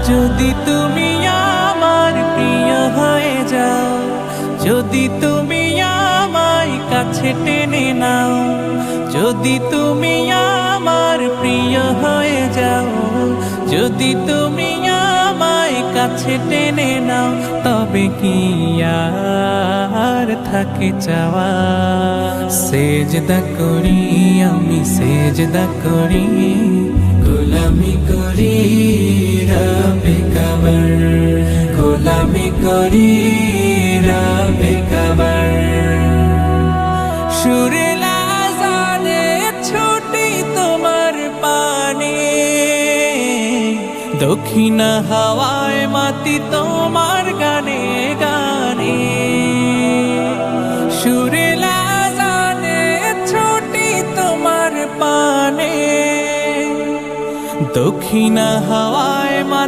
যদি তুমি আমার প্রিয় হয়ে যাও, যদি তুমি আমায় কাছে টেনে নাও, যদি তুমি আমার প্রিয় হয়ে যাও, যদি তুমি আমায় কাছে টেনে নাও, তবে কি আর থাকে চাওয়া। সেজদা করি আমি, সেজদা করি, গোলামি করি রবে কাবার, গোলামি করি রবে কাবার। সুরেল আযানে ছুটি তোমার পানে, দক্ষিণা হাওয়ায় মাতি তোমার গানে গানে। সুরেল আযানে ছুটি তোমার পানে, দক্ষিণা হাওয়ায়